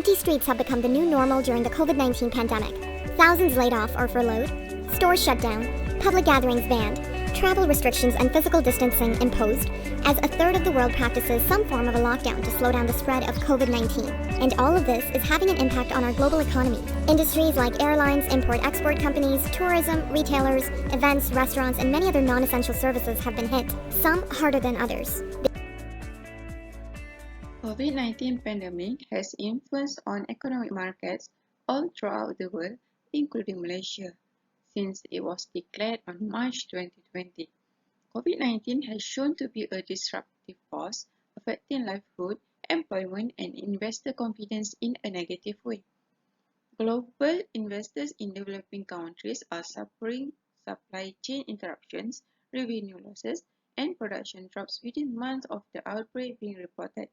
Empty streets have become the new normal during the COVID-19 pandemic. Thousands laid off or furloughed, stores shut down, public gatherings banned, travel restrictions and physical distancing imposed, as a third of the world practices some form of a lockdown to slow down the spread of COVID-19. And all of this is having an impact on our global economy. Industries like airlines, import-export companies, tourism, retailers, events, restaurants, and many other non-essential services have been hit, some harder than others. COVID-19 pandemic has influence on economic markets all throughout the world, including Malaysia, since it was declared on March 2020. COVID-19 has shown to be a disruptive force, affecting livelihood, employment, and investor confidence in a negative way. Global investors in developing countries are suffering supply chain interruptions, revenue losses, and production drops within months of the outbreak being reported.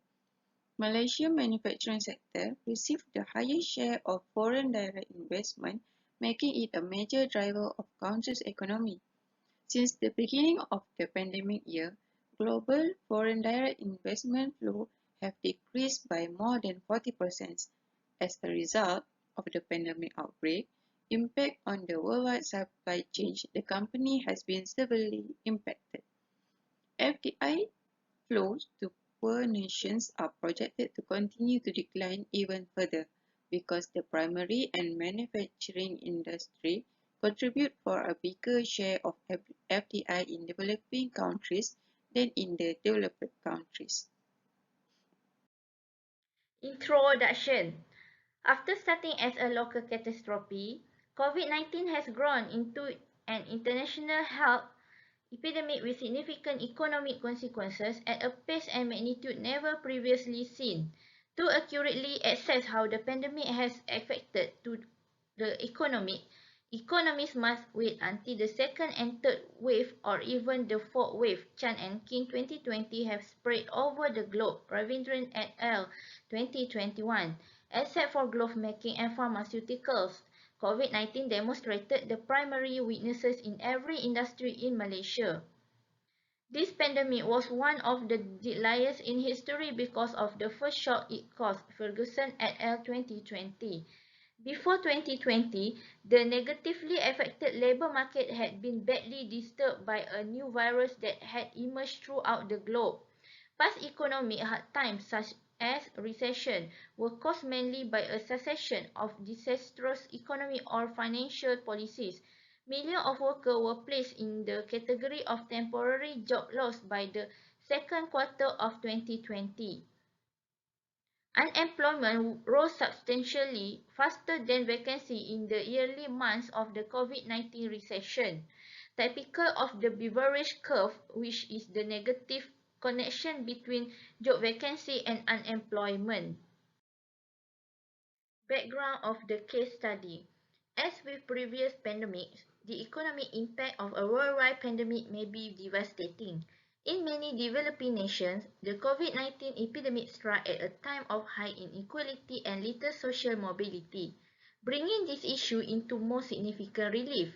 Malaysia's manufacturing sector received the highest share of foreign direct investment, making it a major driver of the country's economy. Since the beginning of the pandemic year, global foreign direct investment flow have decreased by more than 40%. As a result of the pandemic outbreak, impact on the worldwide supply chain, the company has been severely impacted. FDI flows to poor nations are projected to continue to decline even further because the primary and manufacturing industry contribute for a bigger share of FDI in developing countries than in the developed countries. Introduction. After starting as a local catastrophe, COVID-19 has grown into an international health epidemic with significant economic consequences at a pace and magnitude never previously seen. To accurately assess how the pandemic has affected the economy, economists must wait until the second and third wave or even the fourth wave, Chan and King 2020, have spread over the globe, Ravindran et al. 2021. Except for glove making and pharmaceuticals, COVID-19 demonstrated the primary weaknesses in every industry in Malaysia. This pandemic was one of the deadliest in history because of the first shock it caused, Ferguson et al. 2020. Before 2020, the negatively affected labour market had been badly disturbed by a new virus that had emerged throughout the globe. Past economic hard times such as recession were caused mainly by a succession of disastrous economic or financial policies. Millions of workers were placed in the category of temporary job loss by the second quarter of 2020. Unemployment rose substantially faster than vacancy in the early months of the COVID-19 recession, typical of the bearish curve, which is the negative connection between job vacancy and unemployment. Background of the case study. As with previous pandemics, the economic impact of a worldwide pandemic may be devastating. In many developing nations, the COVID-19 epidemic struck at a time of high inequality and little social mobility, bringing this issue into more significant relief.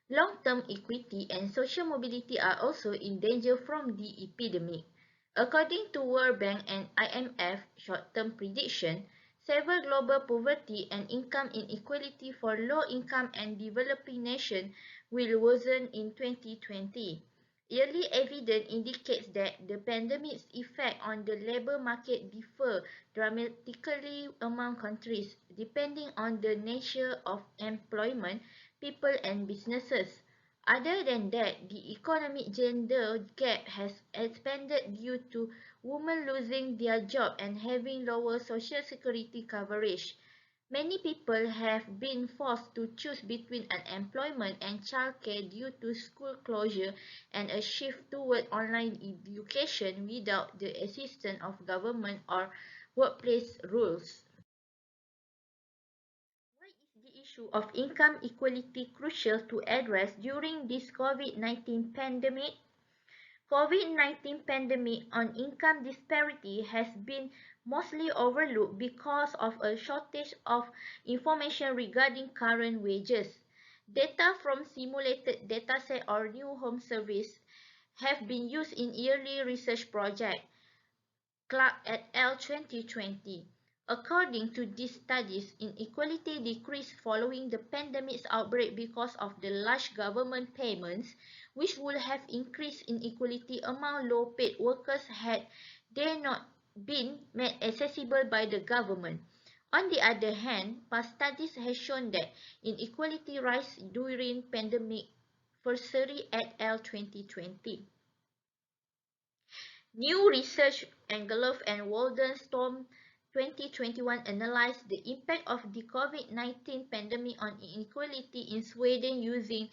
Long-term equity and social mobility are also in danger from the epidemic. According to World Bank and IMF short-term prediction, severe global poverty and income inequality for low-income and developing nations will worsen in 2020. Early evidence indicates that the pandemic's effect on the labour market differ dramatically among countries, depending on the nature of employment, people and businesses. Other than that, the economic gender gap has expanded due to women losing their job and having lower social security coverage. Many people have been forced to choose between unemployment and childcare due to school closure and a shift toward online education without the assistance of government or workplace rules. Why is the issue of income equality crucial to address during this COVID-19 pandemic? COVID-19 pandemic on income disparity has been mostly overlooked because of a shortage of information regarding current wages. Data from simulated dataset or new home service have been used in yearly research project, Clark et al. 2020. According to these studies, inequality decreased following the pandemic's outbreak because of the large government payments, which would have increased inequality among low-paid workers had they not been made accessible by the government. On the other hand, past studies have shown that inequality rise during pandemic anniversary at L 2020. New research Engelhoff and Waldenstrom 2021 analyzed the impact of the COVID-19 pandemic on inequality in Sweden using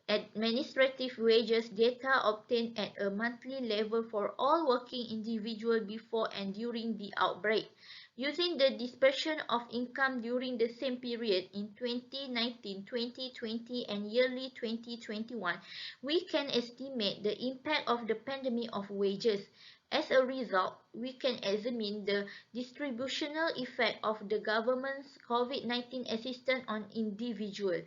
administrative wages data obtained at a monthly level for all working individuals before and during the outbreak. Using the dispersion of income during the same period in 2019, 2020, and yearly 2021, we can estimate the impact of the pandemic of wages. As a result, we can examine the distributional effect of the government's COVID-19 assistance on individuals.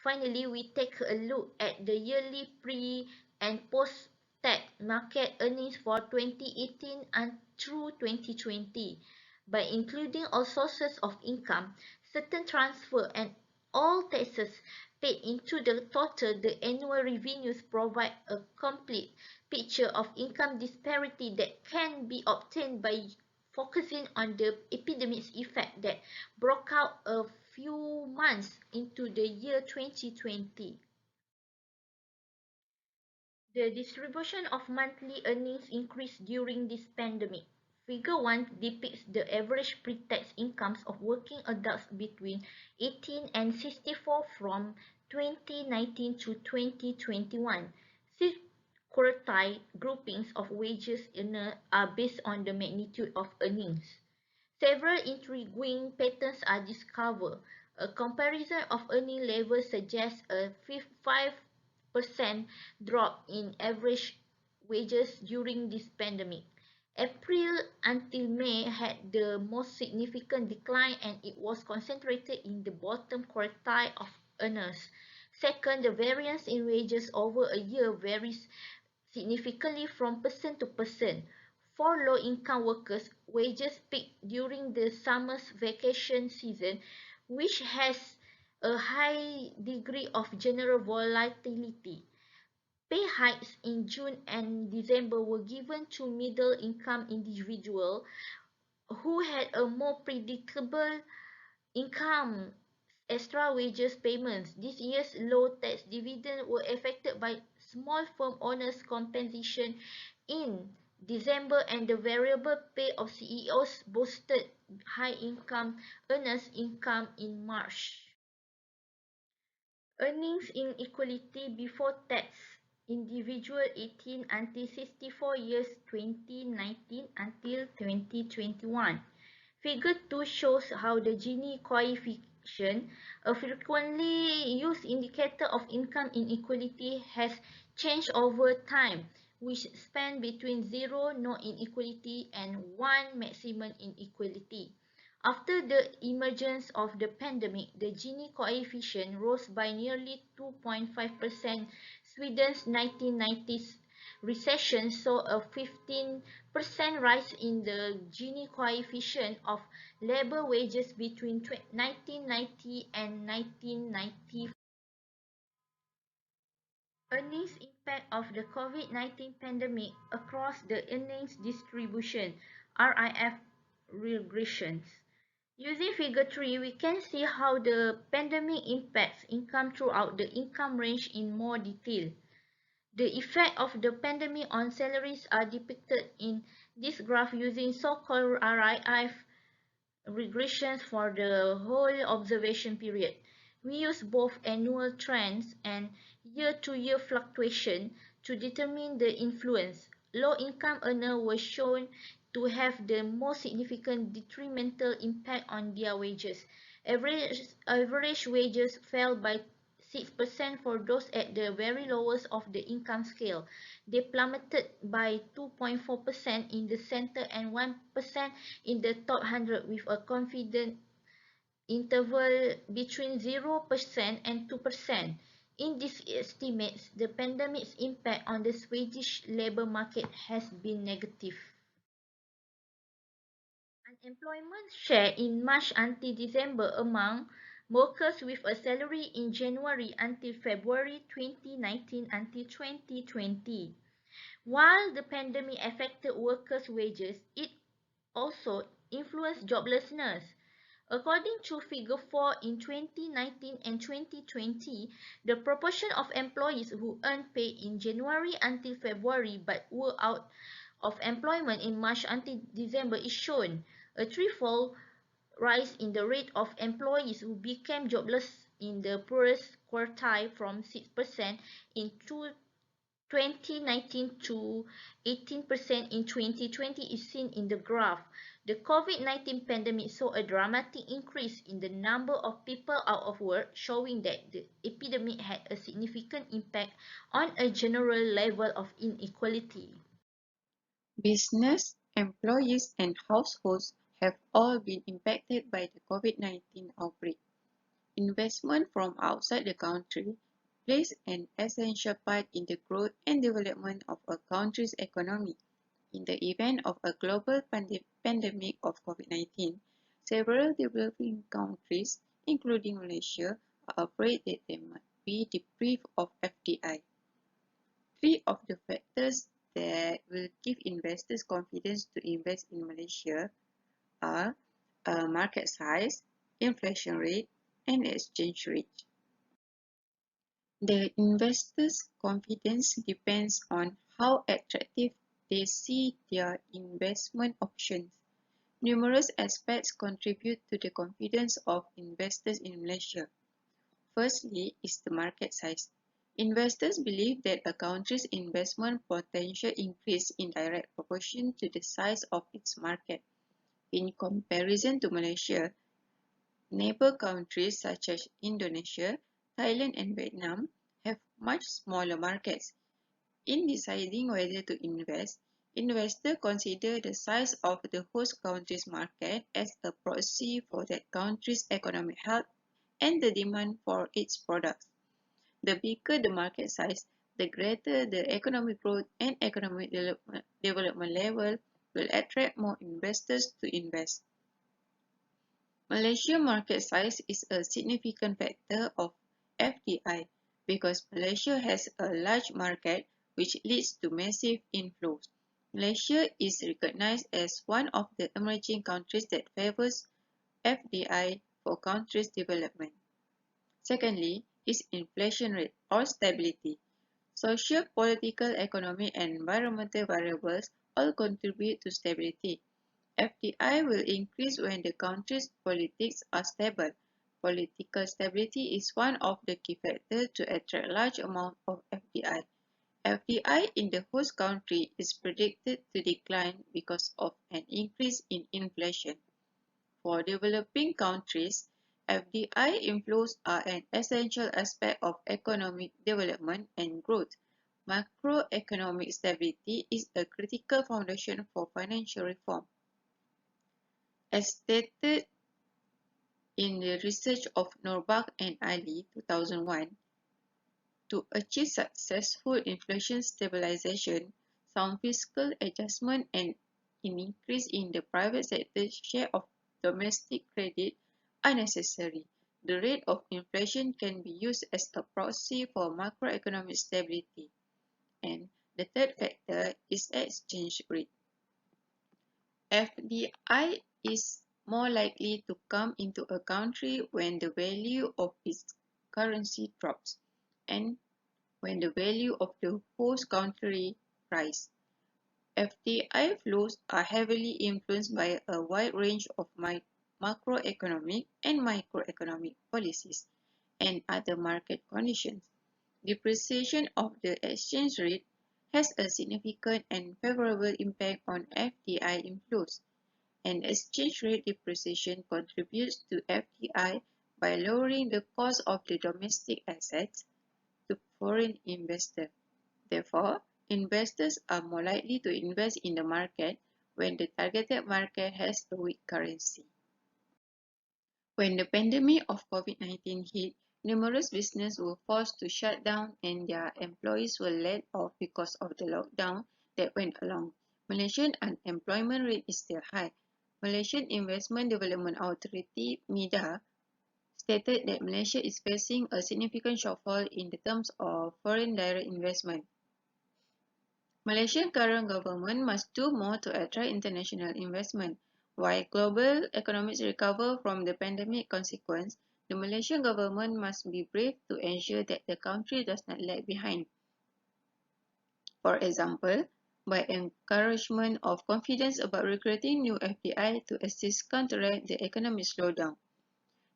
Finally, we take a look at the yearly pre- and post-tax market earnings for 2018 and through 2020. By including all sources of income, certain transfer and all taxes paid into the total, the annual revenues provide a complete picture of income disparity that can be obtained by focusing on the epidemic's effect that broke out a few months into the year 2020. The distribution of monthly earnings increased during this pandemic. Figure 1 depicts the average pre-tax incomes of working adults between 18 and 64 from 2019 to 2021. Six quartile groupings of wages earners are based on the magnitude of earnings. Several intriguing patterns are discovered. A comparison of earning levels suggests a 5% drop in average wages during this pandemic. April until May had the most significant decline, and it was concentrated in the bottom quartile of earners. Second, the variance in wages over a year varies significantly from person to person. For low-income workers, wages peak during the summer vacation season, which has a high degree of general volatility. Pay hikes in June and December were given to middle-income individuals who had a more predictable income. Extra wages payments. This year's low tax dividend were affected by small firm owners' compensation in December, and the variable pay of CEOs boosted high income earners' income in March. Earnings inequality before tax. Individual 18 until 64 years 2019 until 2021. Figure 2 shows how the Gini coefficient, a frequently used indicator of income inequality, has changed over time, which span between 0 no inequality and 1 maximum inequality. After the emergence of the pandemic, the Gini coefficient rose by nearly 2.5%. Sweden's 1990s recession saw a 15% rise in the Gini coefficient of labor wages between 1990 and 1994. Earnings impact of the COVID-19 pandemic across the earnings distribution, RIF regressions. Using figure 3, we can see how the pandemic impacts income throughout the income range in more detail. The effect of the pandemic on salaries are depicted in this graph using so-called RIF regressions for the whole observation period. We use both annual trends and year-to-year fluctuation to determine the influence. Low-income earners were shown to have the most significant detrimental impact on their wages. Average wages fell by 6% for those at the very lowest of the income scale. They plummeted by 2.4% in the center and 1% in the top 100, with a confidence interval between 0% and 2%. In these estimates, the pandemic's impact on the Swedish labour market has been negative. Employment share in March until December among workers with a salary in January until February 2019 until 2020. While the pandemic affected workers' wages, it also influenced joblessness. According to Figure 4 in 2019 and 2020, the proportion of employees who earned pay in January until February but were out of employment in March until December is shown. A threefold rise in the rate of employees who became jobless in the poorest quartile from 6% in 2019 to 18% in 2020 is seen in the graph. The COVID-19 pandemic saw a dramatic increase in the number of people out of work, showing that the epidemic had a significant impact on a general level of inequality. Business, employees, and households have all been impacted by the COVID-19 outbreak. Investment from outside the country plays an essential part in the growth and development of a country's economy. In the event of a global pandemic of COVID-19, several developing countries, including Malaysia, are afraid that they might be deprived of FDI. Three of the factors that will give investors confidence to invest in Malaysia are market size, inflation rate, and exchange rate. The investors' confidence depends on how attractive they see their investment options. Numerous aspects contribute to the confidence of investors in Malaysia. Firstly is the market size. Investors believe that a country's investment potential increases in direct proportion to the size of its market. In comparison to Malaysia, neighbor countries such as Indonesia, Thailand, and Vietnam have much smaller markets. In deciding whether to invest, investors consider the size of the host country's market as a proxy for that country's economic health and the demand for its products. The bigger the market size, the greater the economic growth and economic development level will attract more investors to invest. Malaysia's market size is a significant factor of FDI because Malaysia has a large market which leads to massive inflows. Malaysia is recognized as one of the emerging countries that favors FDI for countries' development. Secondly is inflation rate or stability. Social, political, economic, and environmental variables all contribute to stability. FDI will increase when the country's politics are stable. Political stability is one of the key factors to attract large amounts of FDI. FDI in the host country is predicted to decline because of an increase in inflation. For developing countries, FDI inflows are an essential aspect of economic development and growth. Macroeconomic stability is a critical foundation for financial reform. As stated in the research of Norbach and Ali 2001, to achieve successful inflation stabilization, some fiscal adjustment and an increase in the private sector's share of domestic credit are necessary. The rate of inflation can be used as a proxy for macroeconomic stability. And the third factor is exchange rate. FDI is more likely to come into a country when the value of its currency drops and when the value of the host country rises. FDI flows are heavily influenced by a wide range of macroeconomic and microeconomic policies and other market conditions. Depreciation of the exchange rate has a significant and favorable impact on FDI inflows, and exchange rate depreciation contributes to FDI by lowering the cost of the domestic assets to foreign investors. Therefore, investors are more likely to invest in the market when the targeted market has a weak currency. When the pandemic of COVID-19 hit, numerous businesses were forced to shut down and their employees were laid off because of the lockdown that went along. Malaysian unemployment rate is still high. Malaysian Investment Development Authority (MIDA) stated that Malaysia is facing a significant shortfall in the terms of foreign direct investment. Malaysian current government must do more to attract international investment. While global economies recover from the pandemic consequence, the Malaysian government must be brave to ensure that the country does not lag behind. For example, by encouragement of confidence about recruiting new FDI to assist counteract the economic slowdown.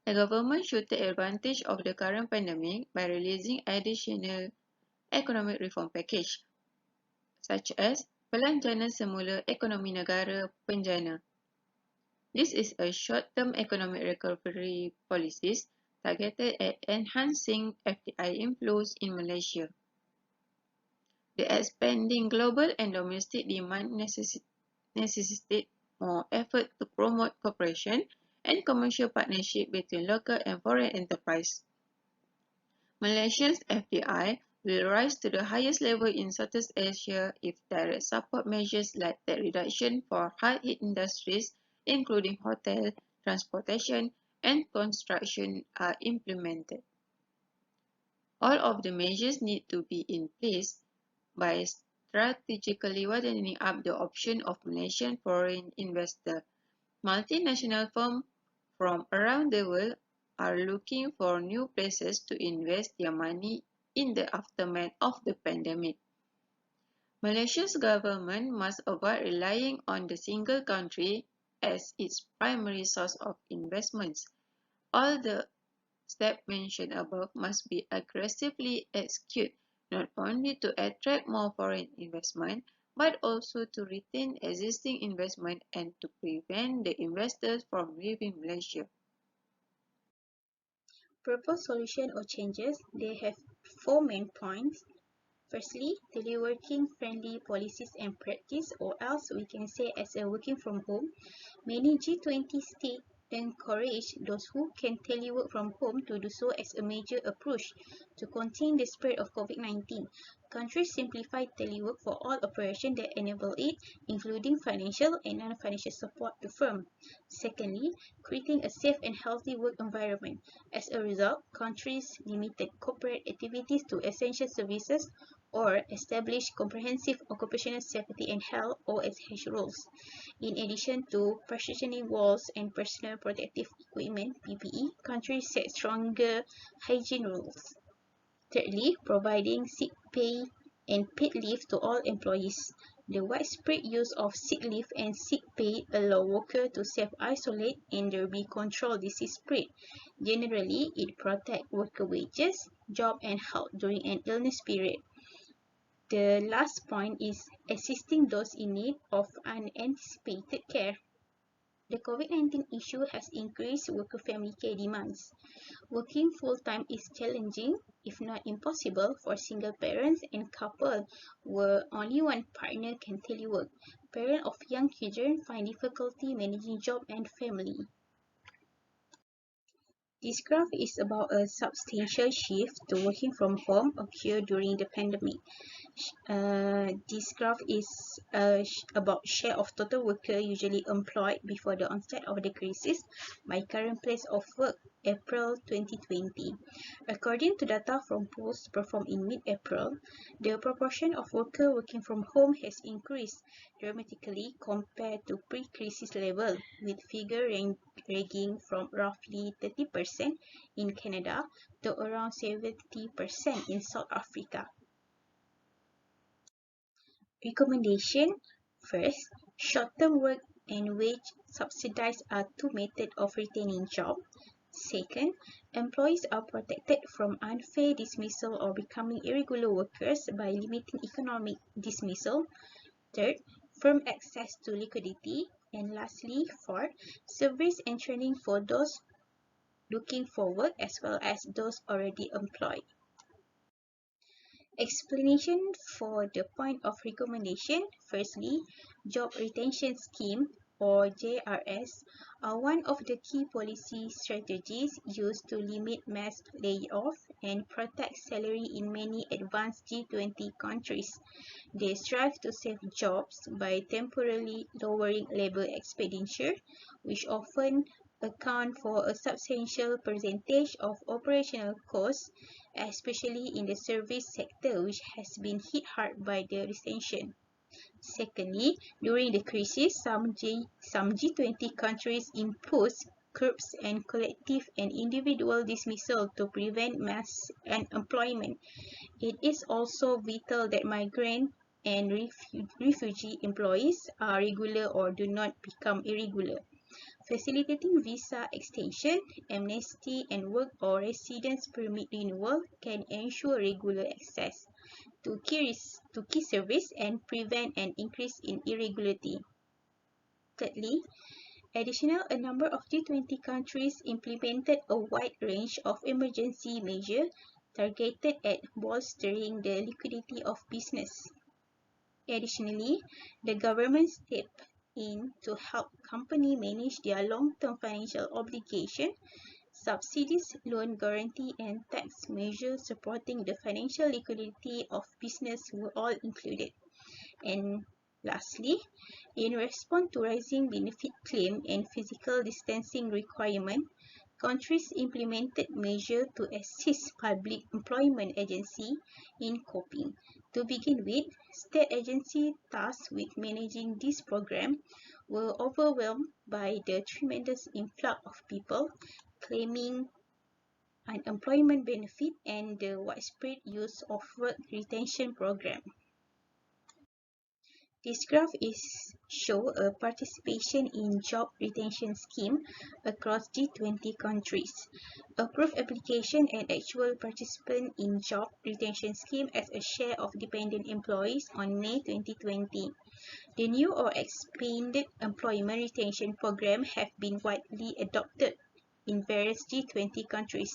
The government should take advantage of the current pandemic by releasing additional economic reform package, such as Pelancanan Semula Ekonomi Negara Penjana. This is a short-term economic recovery policies targeted at enhancing FDI inflows in Malaysia. The expanding global and domestic demand necessitate more effort to promote cooperation and commercial partnership between local and foreign enterprise. Malaysia's FDI will rise to the highest level in Southeast Asia if direct support measures like debt reduction for hard-hit industries, including hotel, transportation, and construction, are implemented. All of the measures need to be in place by strategically widening up the option of Malaysian foreign investors. Multinational firms from around the world are looking for new places to invest their money in the aftermath of the pandemic. Malaysia's government must avoid relying on the single country as its primary source of investments. All the steps mentioned above must be aggressively executed, not only to attract more foreign investment, but also to retain existing investment and to prevent the investors from leaving Malaysia. Proposed solution or changes, they have four main points. Firstly, teleworking friendly policies and practice, or else we can say as a working from home. Many G20 states encourage those who can telework from home to do so as a major approach to contain the spread of COVID-19. Countries simplify telework for all operations that enable it, including financial and non-financial support to firms. Secondly, creating a safe and healthy work environment. As a result, countries limited corporate activities to essential services or establish comprehensive occupational safety and health (OSH) rules. In addition to partitioning walls and personal protective equipment (PPE), countries set stronger hygiene rules. Thirdly, providing sick pay and paid leave to all employees. The widespread use of sick leave and sick pay allow workers to self-isolate and thereby control disease spread. Generally, it protects worker wages, job and health during an illness period. The last point is assisting those in need of unanticipated care. The COVID-19 issue has increased worker family care demands. Working full-time is challenging, if not impossible, for single parents and couples where only one partner can telework. Parents of young children find difficulty managing job and family. This graph is about a substantial shift to working from home occurred during the pandemic. This graph is about share of total worker usually employed before the onset of the crisis by current place of work, April 2020. According to data from polls performed in mid-April, the proportion of workers working from home has increased dramatically compared to pre-crisis level, with figure ranging from roughly 30% in Canada to around 70% in South Africa. Recommendation. First, short-term work and wage subsidies are two methods of retaining jobs. Second, employees are protected from unfair dismissal or becoming irregular workers by limiting economic dismissal. Third, firm access to liquidity. And lastly, fourth, service and training for those looking for work as well as those already employed. Explanation for the point of recommendation. Firstly, job retention scheme or JRS are one of the key policy strategies used to limit mass layoff and protect salary in many advanced G20 countries. They strive to save jobs by temporarily lowering labor expenditure, which often account for a substantial percentage of operational costs, especially in the service sector, which has been hit hard by the recession. Secondly, during the crisis, some G20 countries imposed curbs and collective and individual dismissal to prevent mass unemployment. It is also vital that migrant and refugee employees are regular or do not become irregular. Facilitating visa extension, amnesty, and work or residence permit renewal can ensure regular access to key service and prevent an increase in irregularity. Thirdly, a number of G20 countries implemented a wide range of emergency measures targeted at bolstering the liquidity of business. Additionally, the government stepped in to help companies manage their long-term financial obligations. Subsidies, loan guarantee, and tax measures supporting the financial liquidity of business were all included. And lastly, in response to rising benefit claim and physical distancing requirement, countries implemented measures to assist public employment agencies in coping. To begin with, state agencies tasked with managing this program were overwhelmed by the tremendous influx of people claiming unemployment benefit and the widespread use of work retention program. This graph shows a participation in job retention scheme across G20 countries. Approved application and actual participant in job retention scheme as a share of dependent employees on May 2020. The new or expanded employment retention program have been widely adopted in various G20 countries.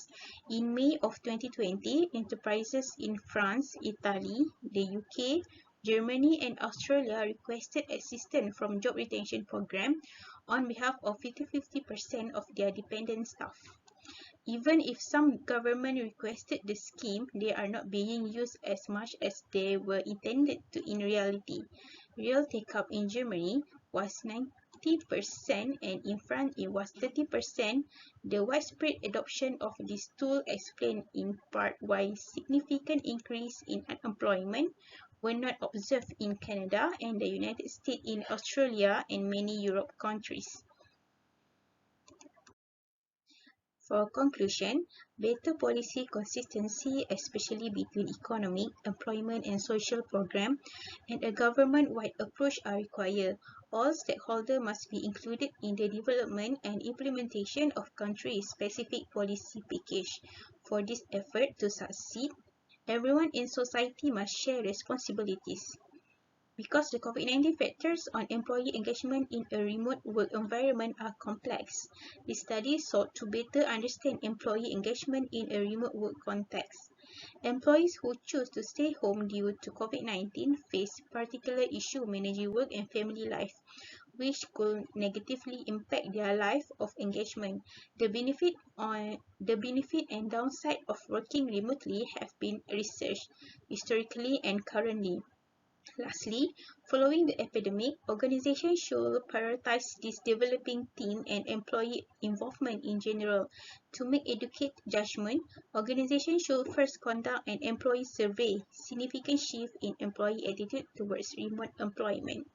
In May of 2020, enterprises in France, Italy, the UK, Germany, and Australia requested assistance from job retention program on behalf of 50% of their dependent staff. Even if some government requested the scheme, they are not being used as much as they were intended to in reality. Real take-up in Germany was 90% and in France it was 30%. The widespread adoption of this tool explained in part why significant increase in unemployment were not observed in Canada and the United States, in Australia, and many Europe countries. For conclusion, better policy consistency, especially between economic, employment, and social programs, and a government-wide approach are required. All stakeholders must be included in the development and implementation of country-specific policy package. For this effort to succeed, everyone in society must share responsibilities. Because the COVID-19 factors on employee engagement in a remote work environment are complex, the study sought to better understand employee engagement in a remote work context. Employees who choose to stay home due to COVID-19 face particular issues managing work and family life, which could negatively impact their life of engagement. The benefit and downside of working remotely have been researched historically and currently. Lastly, following the epidemic, organizations should prioritize this developing team and employee involvement in general. To make educated judgment, organizations should first conduct an employee survey, significant shift in employee attitude towards remote employment.